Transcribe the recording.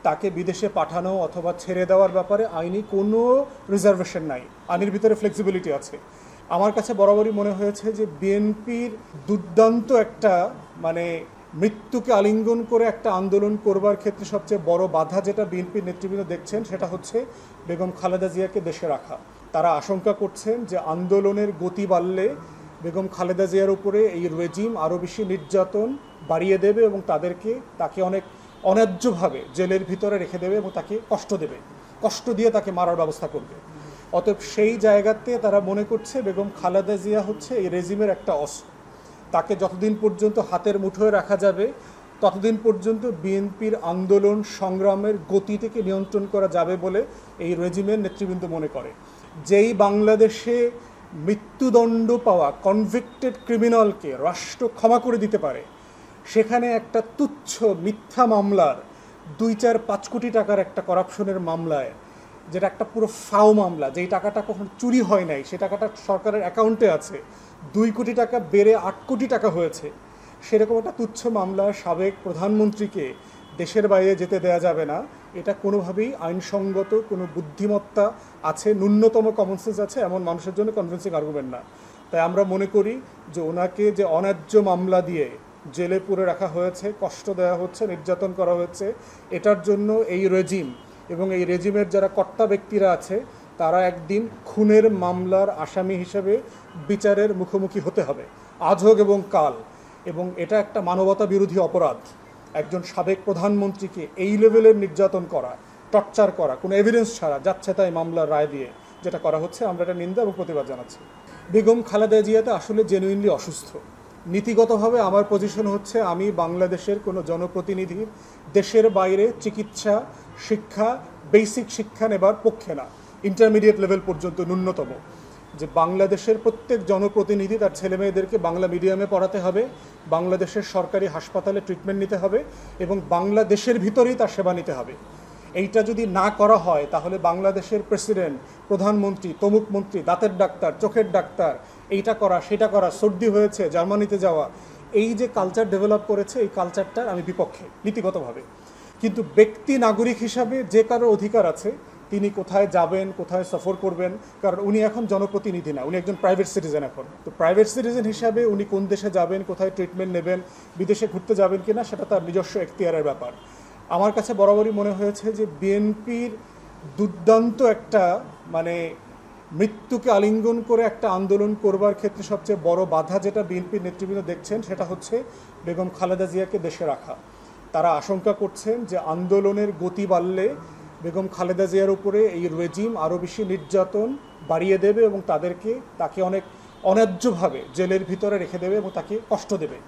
তাকে বিদেশে পাঠানো অথবা ছেড়ে দেওয়ার ব্যাপারে আইনি কোনো রিজার্ভেশন নাই, আইনের ভিতরে ফ্লেক্সিবিলিটি আছে। আমার কাছে বরাবরই মনে হয়েছে যে বিএনপির দুর্দান্ত একটা মৃত্যুকে আলিঙ্গন করে একটা আন্দোলন করবার ক্ষেত্রে সবচেয়ে বড় বাধা যেটা বিএনপির নেতৃবৃন্দ দেখছেন সেটা হচ্ছে বেগম খালেদা জিয়াকে দেশে রাখা। তারা আশঙ্কা করছেন যে আন্দোলনের গতি বাড়লে বেগম খালেদা জিয়ার উপরে এই রেজিম আরও বেশি নির্যাতন বাড়িয়ে দেবে এবং তাকে অনেক অন্যায্যভাবে জেলের ভিতরে রেখে দেবে এবং তাকে কষ্ট দিয়ে তাকে মারার ব্যবস্থা করবে। অতএব সেই জায়গাতে তারা মনে করছে বেগম খালেদা জিয়া হচ্ছে এই রেজিমের একটা অস্ত্র। তাকে যতদিন পর্যন্ত হাতের মুঠোয় রাখা যাবে ততদিন পর্যন্ত বিএনপির আন্দোলন সংগ্রামের গতি থেকে নিয়ন্ত্রণ করা যাবে বলে এই রেজিমের নেতৃবৃন্দ মনে করে। যেই বাংলাদেশে মৃত্যুদণ্ড পাওয়া কনভিক্টেড ক্রিমিনালকে রাষ্ট্র ক্ষমা করে দিতে পারে, সেখানে একটা তুচ্ছ মিথ্যা মামলার 2-4-5 কোটি টাকার একটা করাপশনের মামলায়, যেটা একটা পুরো ফাও মামলা, যেই টাকাটা কখন চুরি হয় নাই, সে টাকাটা সরকারের অ্যাকাউন্টে আছে, 2 কোটি টাকা বেড়ে 8 কোটি টাকা হয়েছে, সেরকম একটা তুচ্ছ মামলায় সাবেক প্রধানমন্ত্রীকে দেশের বাইরে যেতে দেওয়া যাবে না। এটা কোনোভাবেই আইনসঙ্গত কোনো বুদ্ধিমত্তা আছে, ন্যূনতম কমন সেন্স আছে এমন মানুষের জন্য কনভিন্সিং আর্গুমেন্ট না। তাই আমরা মনে করি যে ওনাকে যে অন্যায্য মামলা দিয়ে জেলে পুরে রাখা হয়েছে, কষ্ট দেওয়া হচ্ছে, নির্যাতন করা হয়েছে, এটার জন্য এই রেজিম এবং এই রেজিমের যারা কর্তা ব্যক্তিরা আছে তারা একদিন খুনের মামলার আসামি হিসেবে বিচারের মুখোমুখি হতে হবে, আজ হোক এবং কাল। এবং এটা একটা মানবতা বিরোধী অপরাধ। একজন সাবেক প্রধানমন্ত্রীকে এই লেভেলের নির্যাতন করা, টর্চার করা, কোনো এভিডেন্স ছাড়া যাচ্ছে তাই মামলার রায় দিয়ে যেটা করা হচ্ছে, আমরা এটা নিন্দা এবং প্রতিবাদ জানাচ্ছি। বেগম খালেদা জিয়াতে আসলে জেনুইনলি অসুস্থ। নীতিগতভাবে আমার পজিশন হচ্ছে আমি বাংলাদেশের কোনো জনপ্রতিনিধির দেশের বাইরে চিকিৎসা, শিক্ষা, বেসিক শিক্ষা নেবার পক্ষে না, ইন্টারমিডিয়েট লেভেল পর্যন্ত ন্যূনতম। যে বাংলাদেশের প্রত্যেক জনপ্রতিনিধি তার ছেলেমেয়েদেরকে বাংলা মিডিয়ামে পড়াতে হবে, বাংলাদেশের সরকারি হাসপাতালে ট্রিটমেন্ট নিতে হবে এবং বাংলাদেশের ভিতরেই তার সেবা নিতে হবে। এইটা যদি না করা হয় তাহলে বাংলাদেশের প্রেসিডেন্ট, প্রধানমন্ত্রী, তমুক মন্ত্রী, দাঁতের ডাক্তার, চোখের ডাক্তার, এইটা করা সেটা করা, সর্দি হয়েছে জার্মানিতে যাওয়া, এই যে কালচার ডেভেলপ করেছে এই কালচারটার আমি বিপক্ষে নীতিগতভাবে। কিন্তু ব্যক্তি নাগরিক হিসাবে যে কারো অধিকার আছে তিনি কোথায় যাবেন, কোথায় সফর করবেন, কারণ উনি এখন জনপ্রতিনিধি না, উনি একজন প্রাইভেট সিটিজেন। এখন তো প্রাইভেট সিটিজেন হিসাবে উনি কোন দেশে যাবেন, কোথায় ট্রিটমেন্ট নেবেন, বিদেশে ঘুরতে যাবেন কিনা সেটা তার নিজস্ব এখতিয়ারের ব্যাপার। আমার কাছে বরাবরই মনে হয়েছে যে বিএনপির দুর্দান্ত একটা মৃত্যুকে আলিঙ্গন করে একটা আন্দোলন করবার ক্ষেত্রে সবচেয়ে বড় বাধা যেটা বিএনপির নেতৃবৃন্দ দেখছেন সেটা হচ্ছে বেগম খালেদা জিয়াকে দেশে রাখা। তারা আশঙ্কা করছেন যে আন্দোলনের গতি বাড়লে বেগম খালেদা জিয়ার উপরে এই রেজিম আরও বেশি নির্যাতন বাড়িয়ে দেবে এবং তাকে অনেক অন্যায্যভাবে জেলের ভিতরে রেখে দেবে এবং তাকে কষ্ট দেবে।